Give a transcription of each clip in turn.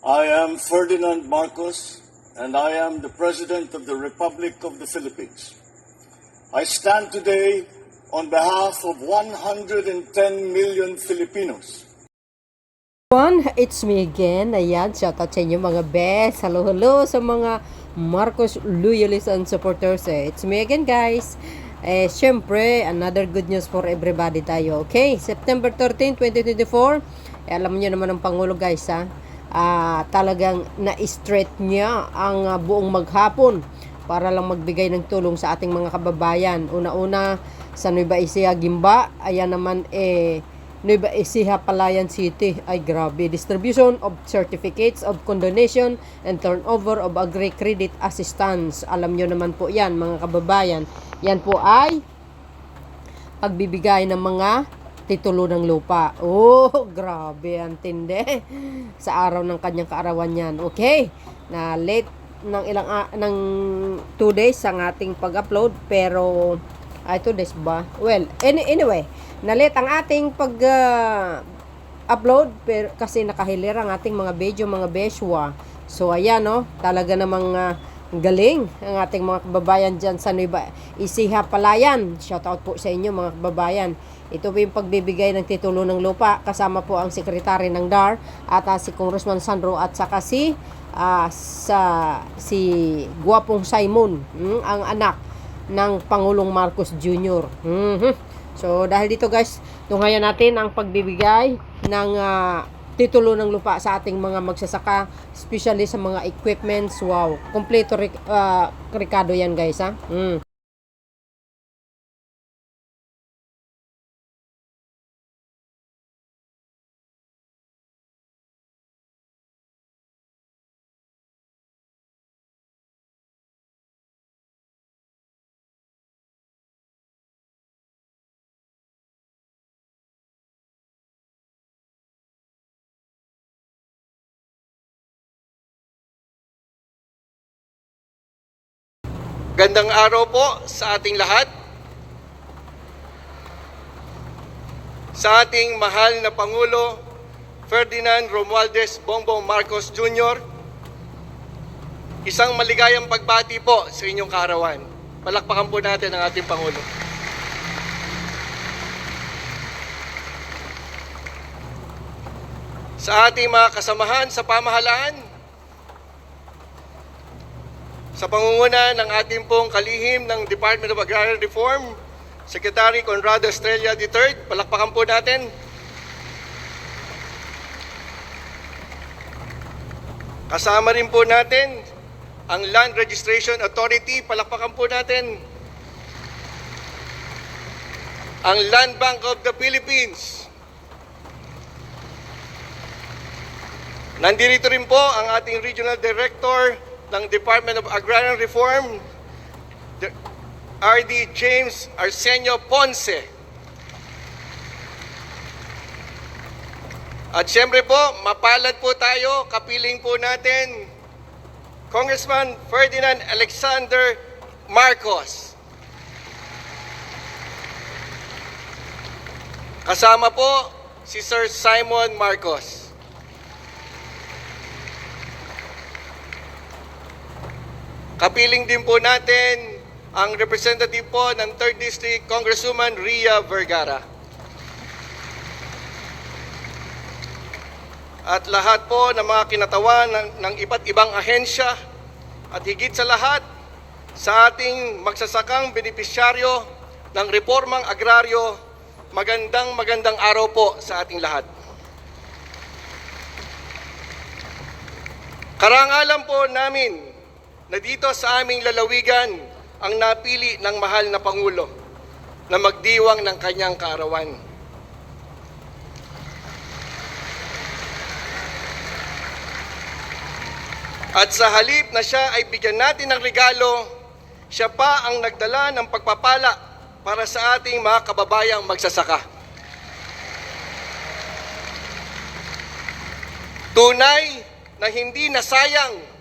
I am Ferdinand Marcos, and I am the President of the Republic of the Philippines. I stand today on behalf of 110 million Filipinos. It's me again. Ayan, shoutout sa inyo mga best. Hello sa mga Marcos loyalists and supporters. It's me again, guys. Syempre, another good news for everybody tayo. Okay, September 13, 2024. Alam niyo naman ang Pangulo, guys, ha? Talagang na-straight niya ang buong maghapon para lang magbigay ng tulong sa ating mga kababayan. Una-una sa Nueva Ecija, Gimba. Ayan naman Nueva Ecija, Palayan City. Ay grabe. Distribution of certificates of condonation and turnover of agri-credit assistance. Alam nyo naman po yan, mga kababayan. Yan po ay pagbibigay ng mga titulo ng lupa. Oh, grabe, ang tindi. Sa araw ng kanyang kaarawan yan. Okay, na late ng ng 2 days ang ating pag-upload, pero 2 days ba? Well, anyway, na late ang ating pag-upload, pero kasi nakahilir ang ating mga video, mga beshwa. So ayan, no, talaga namang galing ang ating mga kababayan dyan sa Nueva Ecija, Palayan. Shoutout po sa inyo, mga kababayan. Ito po yung pagbibigay ng titulo ng lupa. Kasama po ang sekretary ng DAR at si Congressman Sandro at saka si Guapong Simon, ang anak ng Pangulong Marcos Jr. So dahil dito, guys, tunghayan natin ang pagbibigay ng titulo ng lupa sa ating mga magsasaka, especially sa mga equipments. Wow, kompleto Ricardo yan, guys, ha. Gandang araw po sa ating lahat. Sa ating mahal na Pangulo, Ferdinand Romualdez Bongbong Marcos Jr., isang maligayang pagbati po sa inyong kaarawan. Palakpakan po natin ang ating Pangulo. Sa ating mga kasamahan sa pamahalaan, sa pangunguna ng ating pong kalihim ng Department of Agrarian Reform, Secretary Conrado Estrella III, palakpakan po natin. Kasama rin po natin ang Land Registration Authority, palakpakan po natin. Ang Land Bank of the Philippines. Nandito rin po ang ating Regional Director ng Department of Agrarian Reform, RD James Arsenio Ponce. At siyempre po, mapalad po tayo, kapiling po natin, Congressman Ferdinand Alexander Marcos. Kasama po si Sir Simon Marcos. Kapiling din po natin ang representative po ng 3rd District, Congresswoman Ria Vergara. At lahat po ng mga kinatawan ng iba't ibang ahensya at higit sa lahat sa ating magsasakang benepisyaryo ng reformang agraryo, magandang araw po sa ating lahat. Karangalan po namin na dito sa aming lalawigan ang napili ng mahal na Pangulo na magdiwang ng kanyang kaarawan. At sa halip na siya ay bigyan natin ng regalo, siya pa ang nagdala ng pagpapala para sa ating mga kababayang magsasaka. Tunay na hindi nasayang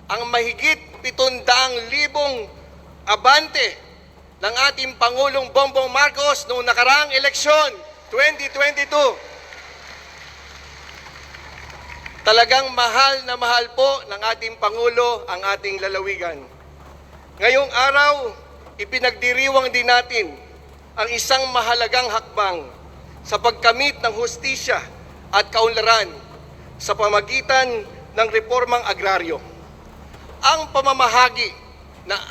ang mahigit 700,000 abante ng ating Pangulong Bongbong Marcos noong nakaraang eleksyon, 2022. Talagang mahal na mahal po ng ating Pangulo ang ating lalawigan. Ngayong araw, ipinagdiriwang din natin ang isang mahalagang hakbang sa pagkamit ng hustisya at kaunlaran sa pamagitan ng reformang agraryo. Ang pamamahagi ng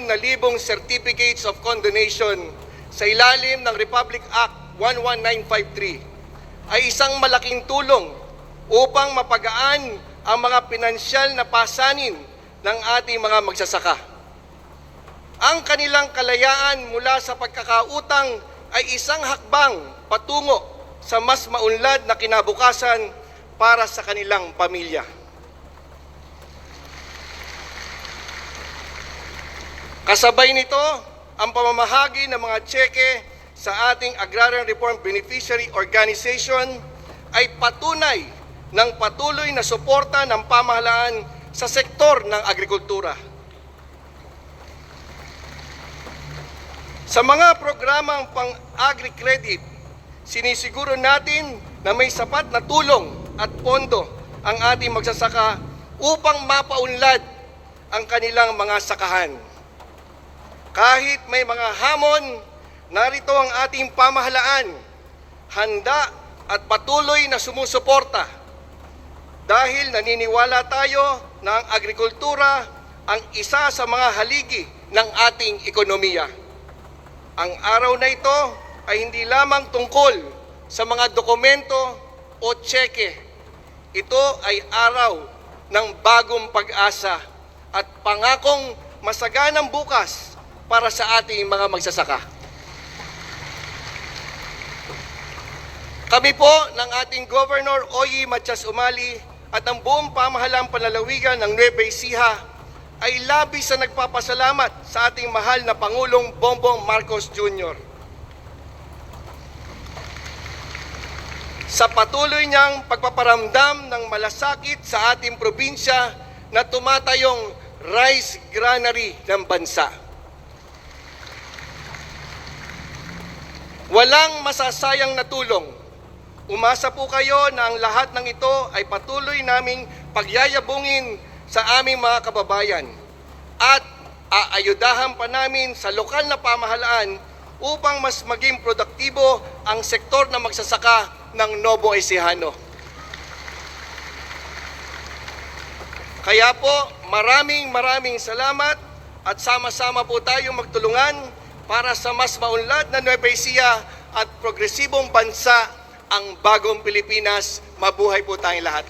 6,000 certificates of condonation sa ilalim ng Republic Act 11953 ay isang malaking tulong upang mapagaan ang mga pinansyal na pasanin ng ating mga magsasaka. Ang kanilang kalayaan mula sa pagkakautang ay isang hakbang patungo sa mas maunlad na kinabukasan para sa kanilang pamilya. Kasabay nito, ang pamamahagi ng mga tseke sa ating Agrarian Reform Beneficiary Organization ay patunay ng patuloy na suporta ng pamahalaan sa sektor ng agrikultura. Sa mga programang pang-agri-credit, sinisiguro natin na may sapat na tulong at pondo ang ating magsasaka upang mapaunlad ang kanilang mga sakahan. Kahit may mga hamon, narito ang ating pamahalaan, handa at patuloy na sumusuporta dahil naniniwala tayo na ang agrikultura ang isa sa mga haligi ng ating ekonomiya. Ang araw na ito ay hindi lamang tungkol sa mga dokumento o tseke. Ito ay araw ng bagong pag-asa at pangakong masaganang bukas para sa ating mga magsasaka. Kami po ng ating Governor Oyi Matias Umali at ang buong pamahalang panlalawigan ng Nueva Ecija ay labis na nagpapasalamat sa ating mahal na Pangulong Bongbong Marcos Jr. sa patuloy niyang pagpaparamdam ng malasakit sa ating probinsya na tumatayong rice granary ng bansa. Walang masasayang na tulong. Umasa po kayo na ang lahat ng ito ay patuloy naming pagyayabungin sa aming mga kababayan at aayudahan pa namin sa lokal na pamahalaan upang mas maging produktibo ang sektor na magsasaka ng Nuevo Ecijano. Kaya po, maraming salamat at sama-sama po tayong magtulungan para sa mas maunlad na Nueva Ecija at progresibong bansa ang bagong Pilipinas. Mabuhay po tayong lahat.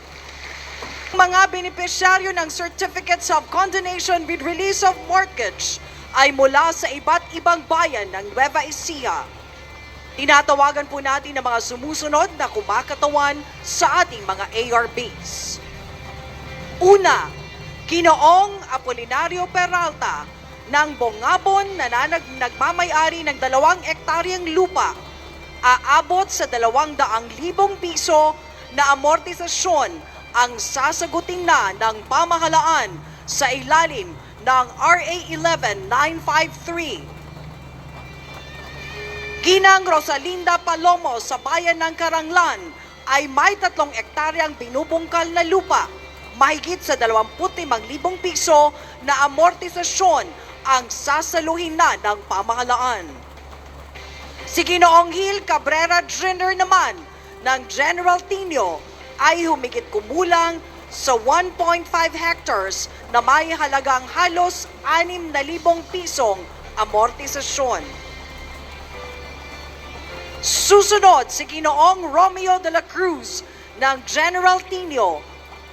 Mga benepisyaryo ng Certificates of Condonation with Release of Mortgage ay mula sa iba't ibang bayan ng Nueva Ecija. Tinatawagan po natin ang mga sumusunod na kumakatawan sa ating mga ARBs. Una, Ginoong Apolinario Peralta ng Bongabon na nagmamayari ng 2 ektaryang lupa, aabot sa 200,000 piso na amortisasyon ang sasagutin na ng pamahalaan sa ilalim ng RA 11953. Ginang Rosalinda Palomo sa bayan ng Karanglan ay may 3 ektaryang binubungkal na lupa, mahigit sa 25,000 piso na amortisasyon ang sasaluhin na ng pamahalaan. Si Ginoong Gil Cabrera Jr. naman ng General Tino ay humigit kumulang sa 1.5 hectares na may halagang halos 6,000 pisong amortisasyon. Susunod, si Ginoong Romeo de la Cruz ng General Tino,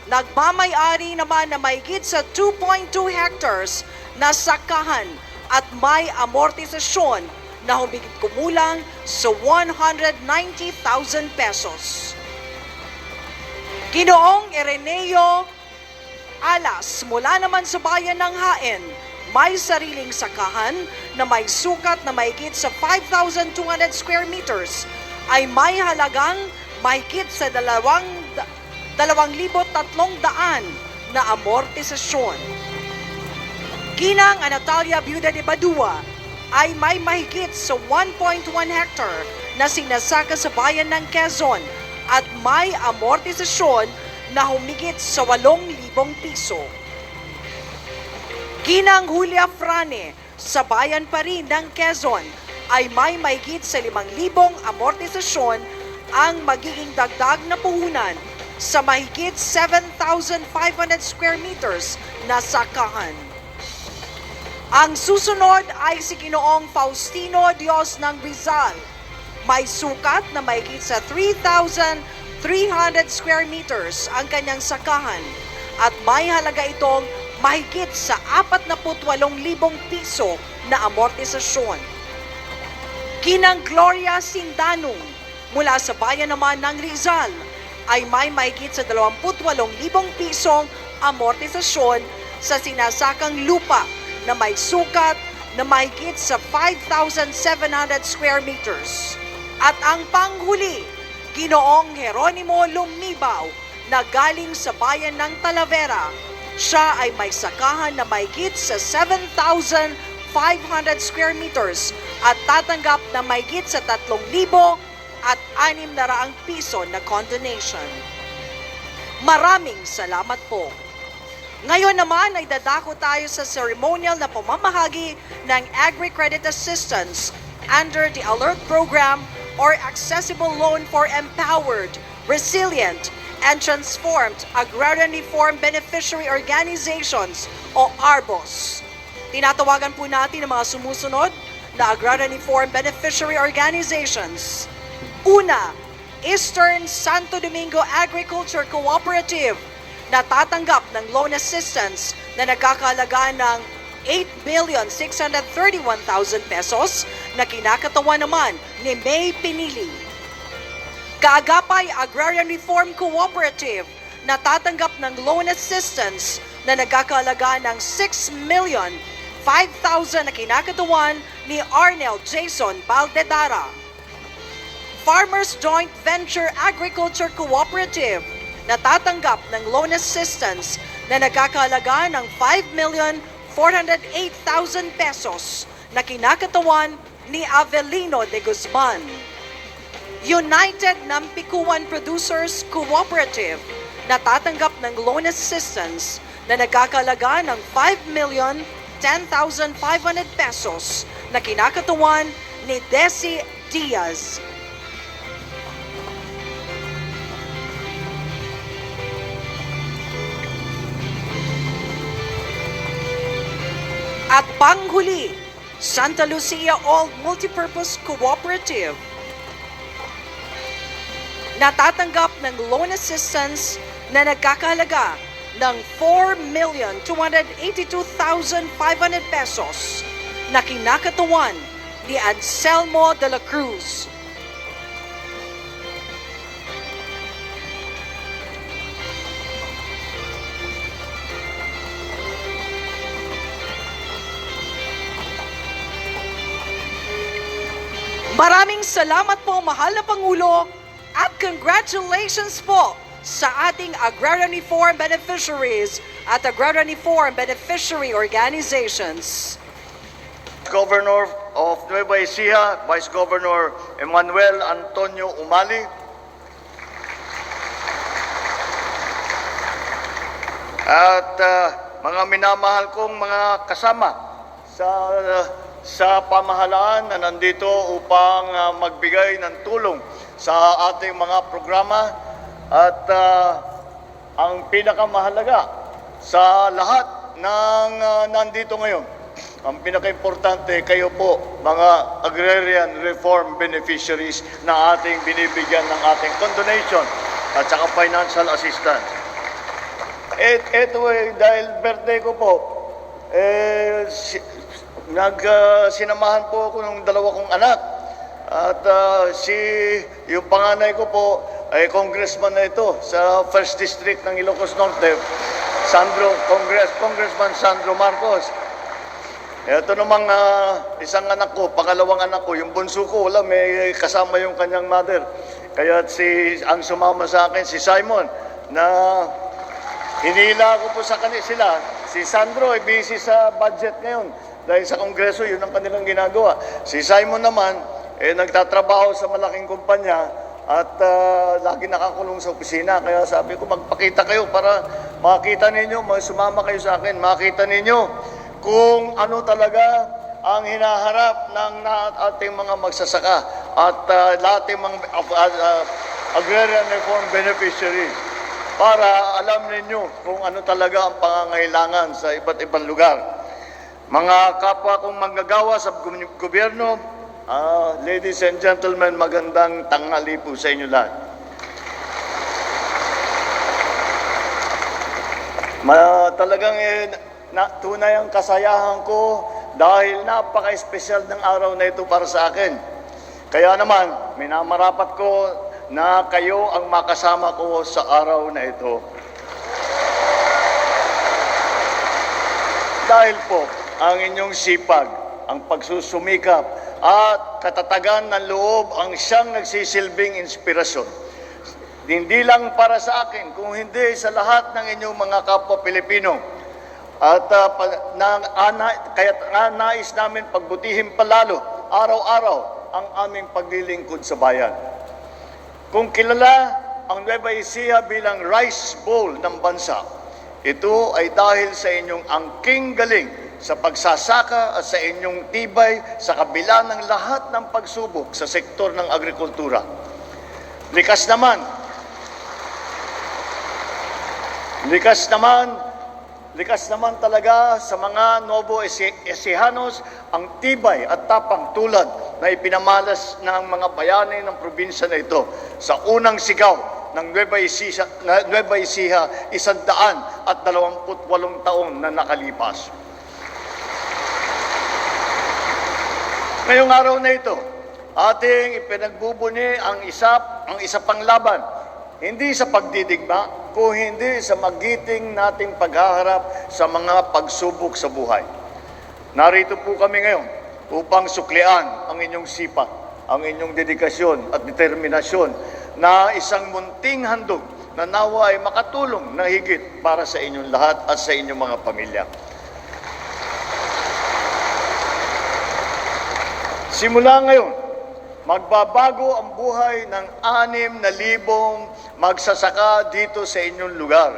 nagmamayari naman na mahigit sa 2.2 hectares na sakahan at may amortisasyon na humigit kumulang sa 190,000 pesos. Ginoong Ireneo Alas mula naman sa bayan ng Haen, may sariling sakahan na may sukat na mahigit sa 5,200 square meters ay may halagang mahigit sa 2,300 na amortisasyon. Ginang Anatalia Biuda de Badua ay may mahigit sa 1.1 hectare na sinasaka sa bayan ng Quezon at may amortisasyon na humigit sa 8,000 piso. Ginang Julia Frane, sa bayan pa rin ng Quezon, ay may mahigit sa 5,000 amortisasyon ang magiging dagdag na puhunan sa mahigit 7,500 square meters na sakahan. Ang susunod ay si Ginoong Faustino Dios ng Rizal. May sukat na mahigit sa 3,300 square meters ang kanyang sakahan at may halaga itong mahigit sa 48,000 piso na amortisasyon. Ginang Gloria Sindanong mula sa bayan naman ng Rizal ay may mahigit sa 28,000 pisong amortisasyon sa sinasakang lupa na may sukat na mahigit sa 5,700 square meters. At ang panghuli, Ginoong Jeronimo Lumibaw na galing sa bayan ng Talavera. Siya ay may sakahan na mahigit sa 7,500 square meters at tatanggap na mahigit sa 3,600 piso na condonation. Maraming salamat po. Ngayon naman ay dadako tayo sa ceremonial na pamamahagi ng Agri-Credit Assistance under the ALERT Program or Accessible Loan for Empowered, Resilient, and Transformed Agrarian Reform Beneficiary Organizations o ARBOS. Tinatawagan po natin ang mga sumusunod na Agrarian Reform Beneficiary Organizations. Una, Eastern Santo Domingo Agriculture Cooperative na tatanggap ng loan assistance na nagkakahalaga ng 8,631,000 pesos na kinakatawan naman ni May Pinili. Kaagapay Agrarian Reform Cooperative na tatanggap ng loan assistance na nagkakahalaga ng 6,005,000 na kinakatawan ni Arnel Jason Baldedara. Farmers Joint Venture Agriculture Cooperative na tatanggap ng loan assistance na nagkakahalaga ng 5,408,000 pesos na kinakatawan ni Avelino de Guzman. United Nampikuan Producers Cooperative na tatanggap ng loan assistance na nagkakahalaga ng 5,010,500 pesos na kinakatawan ni Desi Diaz. At panghuli, Santa Lucia Old Multipurpose Cooperative na tatanggap ng loan assistance na nagkakahalaga ng 4,282,500 pesos na kinakatawan ni Anselmo de la Cruz. Maraming salamat po, mahal na Pangulo, at congratulations po sa ating Agrarian Reform Beneficiaries at Agrarian Reform Beneficiary Organizations. Governor of Nueva Ecija, Vice Governor Emmanuel Antonio Umali, at mga minamahal kong mga kasama sa pamahalaan na nandito upang magbigay ng tulong sa ating mga programa at ang pinakamahalaga sa lahat ng nandito ngayon, ang pinaka-importante kayo po mga agrarian reform beneficiaries na ating binibigyan ng ating condonation at saka financial assistance. Ito dahil birthday ko po, sinamahan po ako ng dalawa kong anak at yung panganay ko po ay congressman na ito sa 1st District ng Ilocos Norte, Congressman Sandro Marcos. Ito namang isang anak ko, pangalawang anak ko, yung bunso ko, wala, may kasama yung kanyang mother. Kaya ang sumama sa akin, si Simon, na hinila ko po sa kanila. Si Sandro ay busy sa budget ngayon. Dahil sa Kongreso, yun ang kanilang ginagawa. Si Simon naman, nagtatrabaho sa malaking kumpanya at lagi nakakulong sa opisina. Kaya sabi ko, magpakita kayo para makita ninyo, sumama kayo sa akin, makita ninyo kung ano talaga ang hinaharap ng ating mga magsasaka at ating mga agrarian reform beneficiaries para alam ninyo kung ano talaga ang pangangailangan sa iba't ibang lugar. Mga kapwa kong manggagawa sa gobyerno, ladies and gentlemen, magandang tanghali po sa inyo lahat. Talagang tunay ang kasayahan ko dahil napaka-espesyal ng araw na ito para sa akin. Kaya naman, minamarapat ko na kayo ang makasama ko sa araw na ito. Dahil po, ang inyong sipag, ang pagsusumikap, at katatagan ng loob ang siyang nagsisilbing inspirasyon. Hindi lang para sa akin, kung hindi sa lahat ng inyong mga kapwa Pilipino. At kaya nais namin pagbutihin palalo, araw-araw, ang aming paglilingkod sa bayan. Kung kilala ang Nueva Ecija bilang rice bowl ng bansa, ito ay dahil sa inyong angking galing sa pagsasaka at sa inyong tibay sa kabila ng lahat ng pagsubok sa sektor ng agrikultura. Likas naman talaga sa mga Nuevo Ecijanos ang tibay at tapang tulad na ipinamalas ng mga bayani ng probinsya na ito sa unang sigaw ng Nueva Ecija 128 taon na nakalipas. Ngayong araw na ito, ating ipinagbubuni ang isa pang laban, hindi sa pagdidigma, kung hindi sa magiting nating paghaharap sa mga pagsubok sa buhay. Narito po kami ngayon upang suklian ang inyong sipag, ang inyong dedikasyon at determinasyon na isang munting handog na nawa ay makatulong na higit para sa inyong lahat at sa inyong mga pamilya. Simula ngayon, magbabago ang buhay ng 6,000 magsasaka dito sa inyong lugar.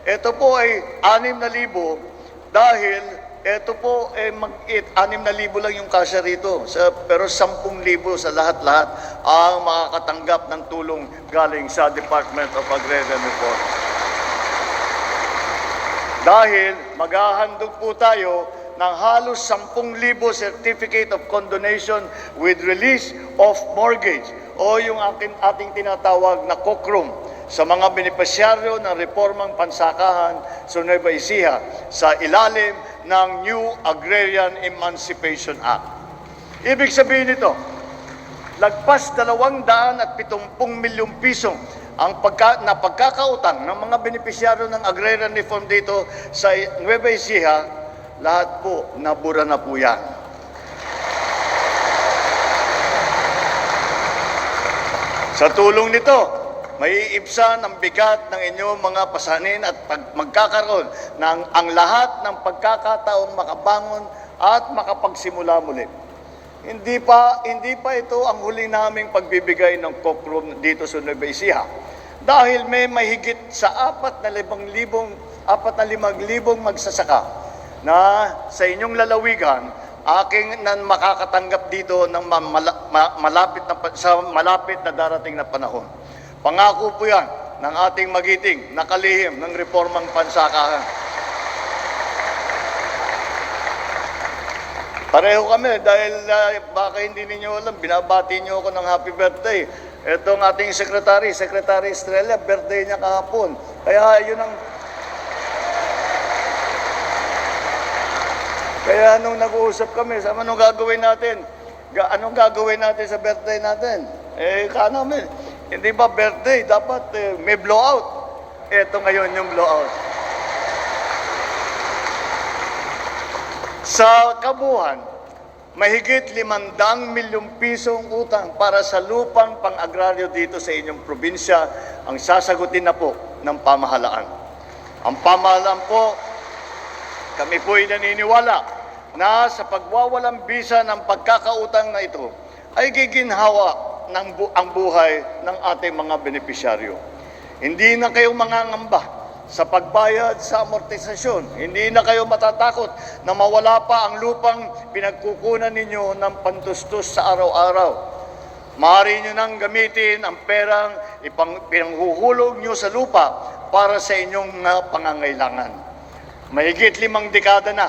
Ito po ay 6,000 dahil ito po ay 6,000 lang yung kasya rito. Pero 10,000 sa lahat-lahat ang makakatanggap ng tulong galing sa Department of Agrarian Reform. Dahil maghahandog po tayo ng halos 10,000 certificate of condonation with release of mortgage o yung ating tinatawag na COCROM sa mga benepisyaryo ng reformang pansakahan sa Nueva Ecija sa ilalim ng New Agrarian Emancipation Act. Ibig sabihin nito, lagpas 270 milyong piso ang pagkakautang ng mga benepisyaryo ng agrarian reform dito sa Nueva Ecija. Lahat po, nabura na po yan. Sa tulong nito, may iibsan ang bigat ng inyong mga pasanin at magkakaroon ng ang lahat ng pagkakataong makabangon at makapagsimula muli. Hindi pa ito ang huli naming pagbibigay ng COCROM dito sa Nueva Ecija. Dahil may mahigit sa 4,500 magsasaka na sa inyong lalawigan, aking makakatanggap dito ng malapit na darating na panahon. Pangako po yan ng ating magiting na kalihim ng reformang pansakahan. Pareho kami dahil baka hindi ninyo alam, binabati niyo ako ng happy birthday. Itong ating Secretary Estrella, birthday niya kahapon. Kaya yun ang... Kaya nung nag-uusap kami, anong gagawin natin? Anong gagawin natin sa birthday natin? Namin, hindi ba birthday? Dapat may blowout. Ito ngayon yung blowout. Sa kabuuan, mahigit 500 milyong pisong utang para sa lupang pang-agraryo dito sa inyong probinsya ang sasagutin na po ng pamahalaan. Ang pamahalaan po, kami po'y naniniwala na sa pagwawalang bisa ng pagkakautang na ito ay giginhawa ang buhay ng ating mga benepisyaryo. Hindi na kayo mangangamba sa pagbayad sa amortisasyon. Hindi na kayo matatakot na mawala pa ang lupang pinagkukunan ninyo ng pantustos sa araw-araw. Maaari nyo nang gamitin ang perang pinanghuhulog nyo sa lupa para sa inyong pangangailangan. Mahigit 5 dekada na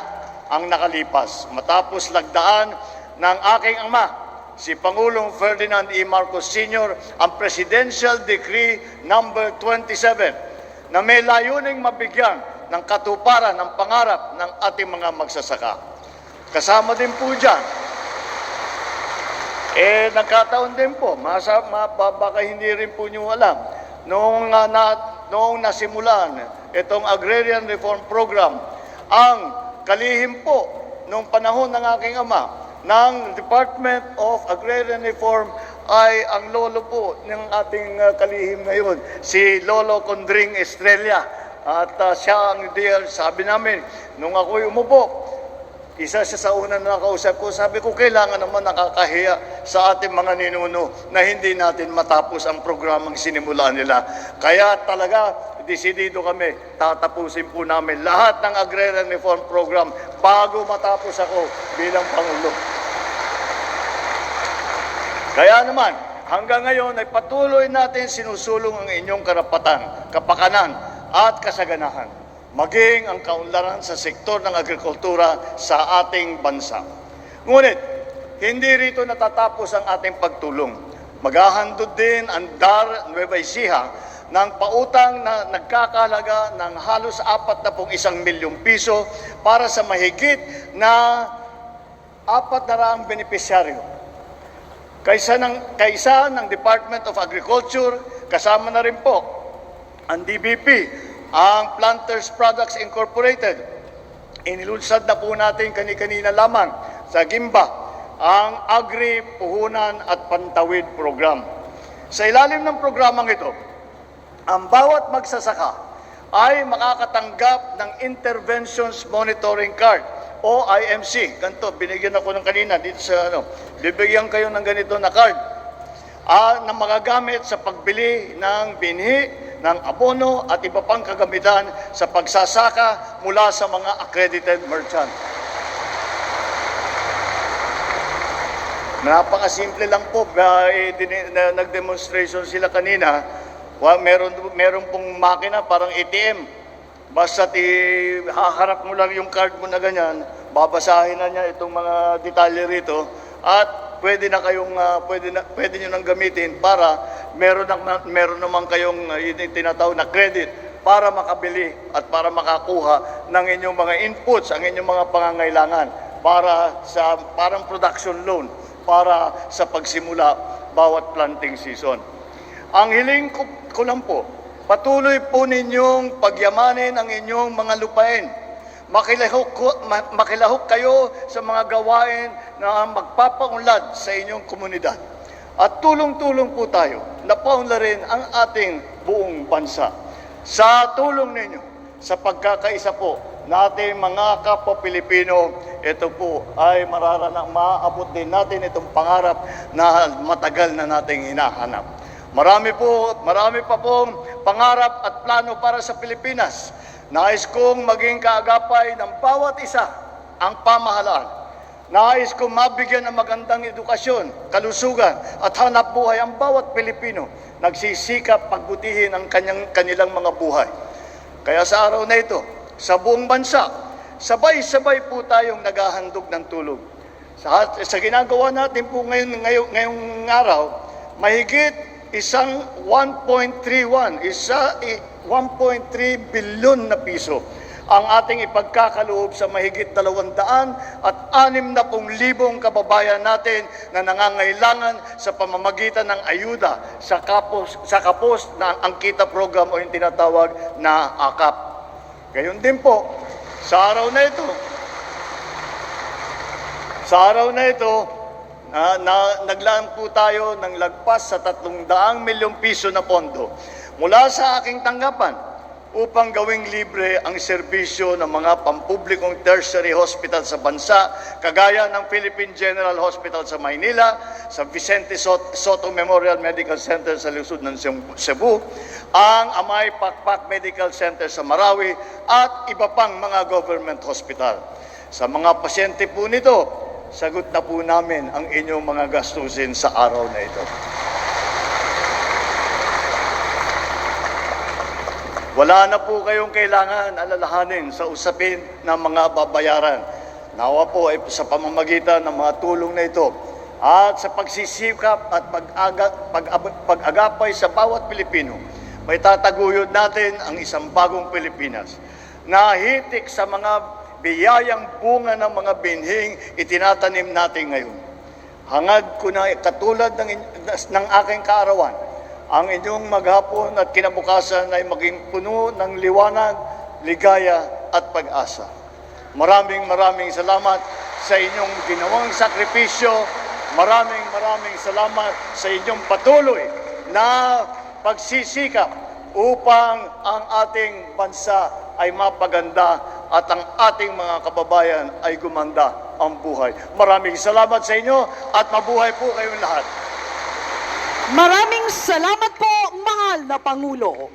ang nakalipas matapos lagdaan ng aking ama, si Pangulong Ferdinand E. Marcos Sr., ang Presidential Decree number 27 na may layuning mabigyan ng katuparan ng pangarap ng ating mga magsasaka. Kasama din po dyan, nagkataon din po, baka hindi rin po nyo alam, noong nasimulan itong Agrarian Reform Program, ang kalihim po noong panahon ng aking ama, ng Department of Agrarian Reform ay ang lolo po ng ating kalihim ngayon, si Lolo Condring Estrella. At siya ang dear, sabi namin, nung ako'y umupo, isa siya sa una na nakausap ko, sabi ko, kailangan naman nakakahiya sa ating mga ninuno na hindi natin matapos ang programang sinimulan nila. Kaya talaga, desidido kami, tatapusin po namin lahat ng Agrarian Reform Program bago matapos ako bilang Pangulo. Kaya naman, hanggang ngayon ay patuloy natin sinusulong ang inyong karapatan, kapakanan at kasaganahan, maging ang kaunlaran sa sektor ng agrikultura sa ating bansa. Ngunit, hindi rito natatapos ang ating pagtulong. Maghahandod din ang DAR Nueva Ecija ng pautang na nagkakahalaga ng halos 41 milyong piso para sa mahigit na 400 benepisyaryo. Kaisa ng Department of Agriculture, kasama na rin po ang DBP, ang Planters Products Incorporated. Inilunsad na po natin kani-kanina lamang sa Gimba ang Agri, Puhunan at Pantawid Program. Sa ilalim ng programang ito, ang bawat magsasaka ay makakatanggap ng Interventions Monitoring Card o IMC. Ganito, binigyan ako ng kanina dito sa bibigyan kayo ng ganito na card na magagamit sa pagbili ng binhi, ng abono at iba pang kagamitan sa pagsasaka mula sa mga accredited merchant. Napakasimple lang po, nag-demonstration sila kanina. Meron pong makina, parang ATM. Basta haharap mo lang yung card mo na ganyan, babasahin na niya itong mga detalye rito at pwede niyo nang gamitin para meron naman kayong tinatawag na credit para makabili at para makakuha ng inyong mga inputs, ang inyong mga pangangailangan para sa parang production loan para sa pagsimula bawat planting season. Ang hiling ko lang po, patuloy po ninyong pagyamanin ang inyong mga lupain. Makilahok kayo sa mga gawain na magpapaunlad sa inyong komunidad. At tulong-tulong po tayo na paunlarin ang ating buong bansa. Sa tulong ninyo, sa pagkakaisa po natin mga kapwa Pilipino, ito po ay maaabot din natin itong pangarap na matagal na nating hinahanap. Marami pa pong pangarap at plano para sa Pilipinas. Nais kong maging kaagapay ng bawat isa ang pamahalaan. Nais kong mabigyan ng magandang edukasyon, kalusugan at hanap buhay ang bawat Pilipino nagsisikap pagbutihin ang kanilang mga buhay. Kaya sa araw na ito, sa buong bansa, sabay-sabay po tayong naghahandog ng tulong. Sa ginagawa natin po ngayong araw, mahigit 1.3 bilyon na piso ang ating ipagkakaloob sa mahigit 260,000 kababayan natin na nangangailangan sa pamamagitan ng ayuda sa kapos na ang Kita Program o yung tinatawag na AKAP. Gayon din po, sa araw na ito, naglaan po tayo ng lagpas sa 300 milyong piso na pondo. Mula sa aking tanggapan, upang gawing libre ang serbisyo ng mga pampublikong tertiary hospital sa bansa, kagaya ng Philippine General Hospital sa Maynila, sa Vicente Soto Memorial Medical Center sa Lungsod ng Cebu, ang Amay Pakpak Medical Center sa Marawi, at iba pang mga government hospital. Sa mga pasyente po nito, sagot na po namin ang inyong mga gastusin sa araw na ito. Wala na po kayong kailangan alalahanin sa usapin ng mga babayaran. Nawa po ay sa pamamagitan ng mga tulong na ito at sa pagsisikap at pag-agapay sa bawat Pilipino, may tataguyod natin ang isang bagong Pilipinas na hitik sa mga biyayang bunga ng mga binhing itinatanim natin ngayon. Hangad ko na katulad ng aking kaarawan, ang inyong maghapon at kinabukasan ay maging puno ng liwanag, ligaya at pag-asa. Maraming salamat sa inyong ginawang sakripisyo. Maraming salamat sa inyong patuloy na pagsisikap upang ang ating bansa ay mapaganda at ang ating mga kababayan ay gumanda ang buhay. Maraming salamat sa inyo at mabuhay po kayong lahat. Maraming salamat po, mahal na Pangulo.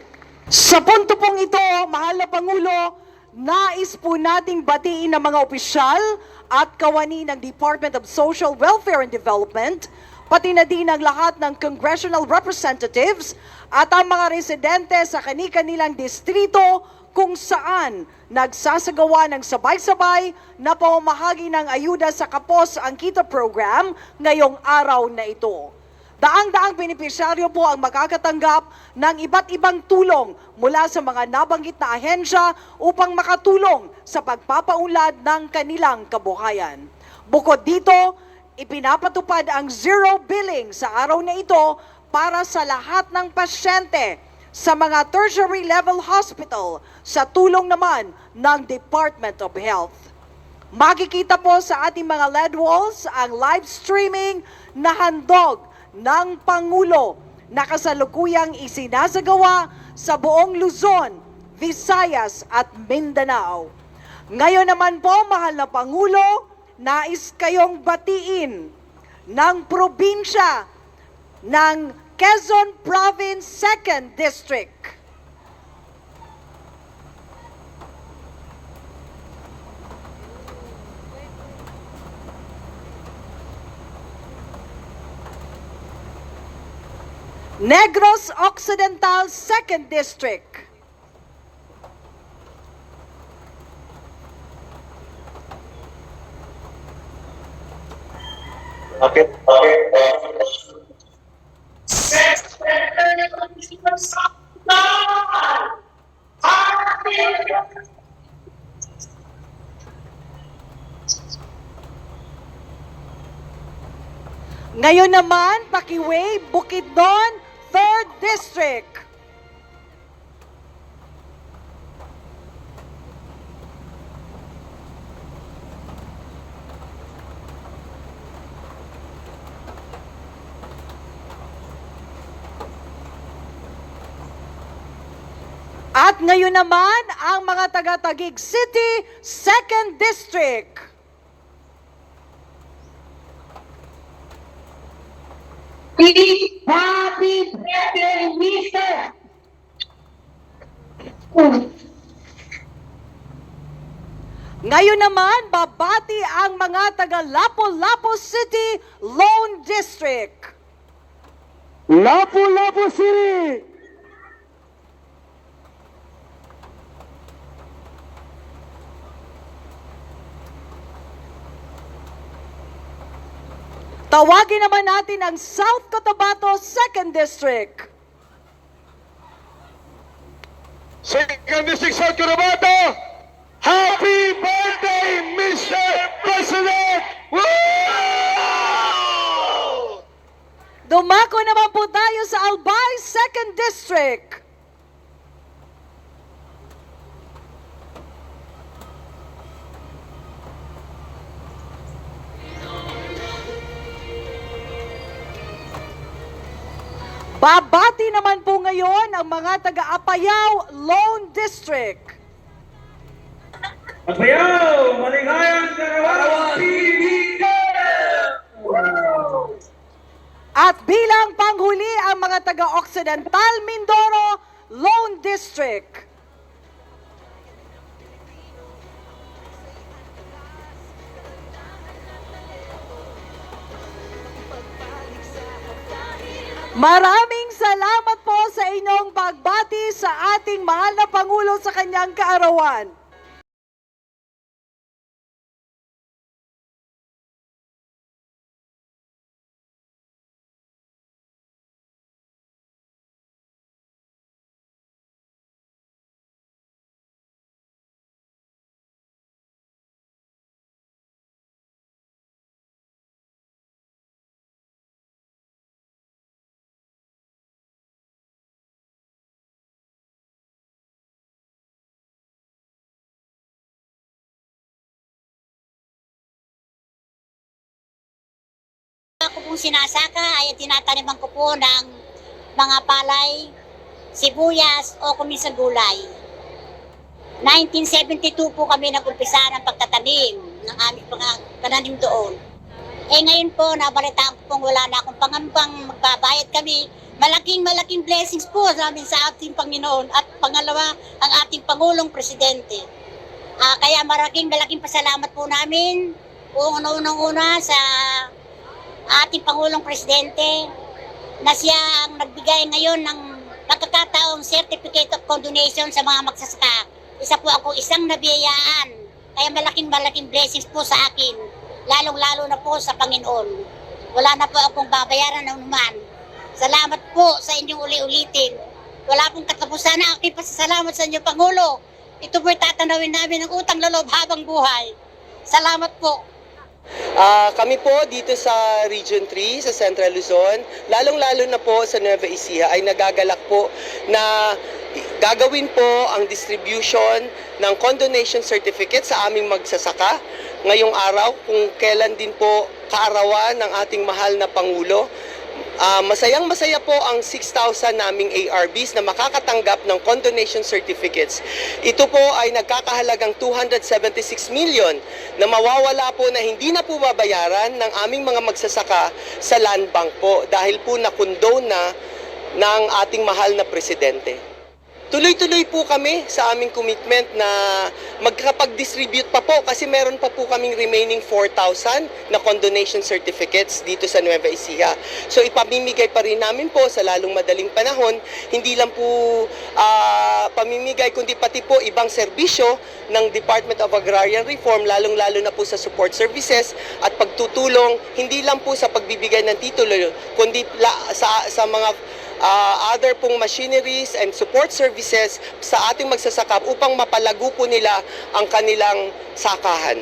Sa punto pong ito, mahal na Pangulo, nais po nating batiin ng mga opisyal at kawani ng Department of Social Welfare and Development, pati na din ang lahat ng congressional representatives at ang mga residente sa kani-kanilang distrito kung saan nagsasagawa ng sabay-sabay na pamamahagi ng ayuda sa Kapos ang Kita program ngayong araw na ito. Daang-daang benepisyaryo po ang makakatanggap ng iba't ibang tulong mula sa mga nabanggit na ahensya upang makatulong sa pagpapaunlad ng kanilang kabuhayan. Bukod dito, ipinapatupad ang zero billing sa araw na ito para sa lahat ng pasyente sa mga tertiary level hospital sa tulong naman ng Department of Health. Makikita po sa ating mga LED walls ang live streaming na handog ng Pangulo na kasalukuyang isinasagawa sa buong Luzon, Visayas at Mindanao. Ngayon naman po, mahal na Pangulo, nais kayong batiin ng probinsya ng Quezon Province 2nd District. Negros Occidental 2nd District. Okay. Ngayon naman, Pakiway, Bukidnon, 3rd District. At ngayon naman, ang mga taga-Taguig City, 2nd District. Happy birthday, Mister! Ngayon naman, babati ang mga taga Lapu-Lapu City, Lone District. Lapu-Lapu City! Tawagin naman natin ang South Cotabato 2nd District. Second District South Cotabato, happy birthday, Mr. President! Woo! Dumako naman po tayo sa Albay 2nd District. Babati naman po ngayon ang mga taga-Apayao Lone District. Apayao, maligayang Karawang At bilang panghuli ang mga taga-Occidental Mindoro Lone District. Maraming salamat po sa inyong pagbati sa ating mahal na Pangulo sa kanyang kaarawan. Ako pong sinasaka ay tinataniman ko po ng mga palay, sibuyas o kuminsan gulay. 1972 po kami nag-umpisa ng pagtatanim ng aming mga pananim doon. Ngayon po, nabalitaan ko pong wala na akong pangambang magbabayad kami. Malaking blessings po sa amin sa ating Panginoon at pangalawa ang ating Pangulong Presidente. Kaya malaking pasalamat po namin unang-una sa ating Pangulong Presidente na siya ang nagbigay ngayon ng pagkakataong Certificate of Condonation sa mga magsasaka. Isa po ako isang nabiyayaan. Kaya malaking blessings po sa akin. Lalong-lalo na po sa Panginoon. Wala na po akong babayaran ng naman. Salamat po sa inyong uli-ulitin. Wala pong katapusan na aking pasasalamat sa inyo, Pangulo. Ito po'y tatanawin namin ng utang loob habang buhay. Salamat po. Kami po dito sa Region 3, sa Central Luzon, lalong-lalo na po sa Nueva Ecija ay nagagalak po na gagawin po ang distribution ng condonation certificate sa aming magsasaka ngayong araw kung kailan din po kaarawan ng ating mahal na Pangulo. Masayang-masaya po ang 6,000 naming ARBs na makakatanggap ng condonation certificates. Ito po ay nagkakahalagang 276 million na mawawala po na hindi na po babayaran ng aming mga magsasaka sa land bank po dahil po nakondone na ng ating mahal na presidente. Tuloy-tuloy po kami sa aming commitment na magkakapag-distribute pa po kasi meron pa po kaming remaining 4,000 na condonation certificates dito sa Nueva Ecija. So ipamimigay pa rin namin po sa lalong madaling panahon, hindi lang po pamimigay kundi pati po ibang serbisyo ng Department of Agrarian Reform, lalong-lalo na po sa support services at pagtutulong hindi lang po sa pagbibigay ng titulo kundi sa mga other pong machineries and support services sa ating magsasaka upang mapalago po nila ang kanilang sakahan.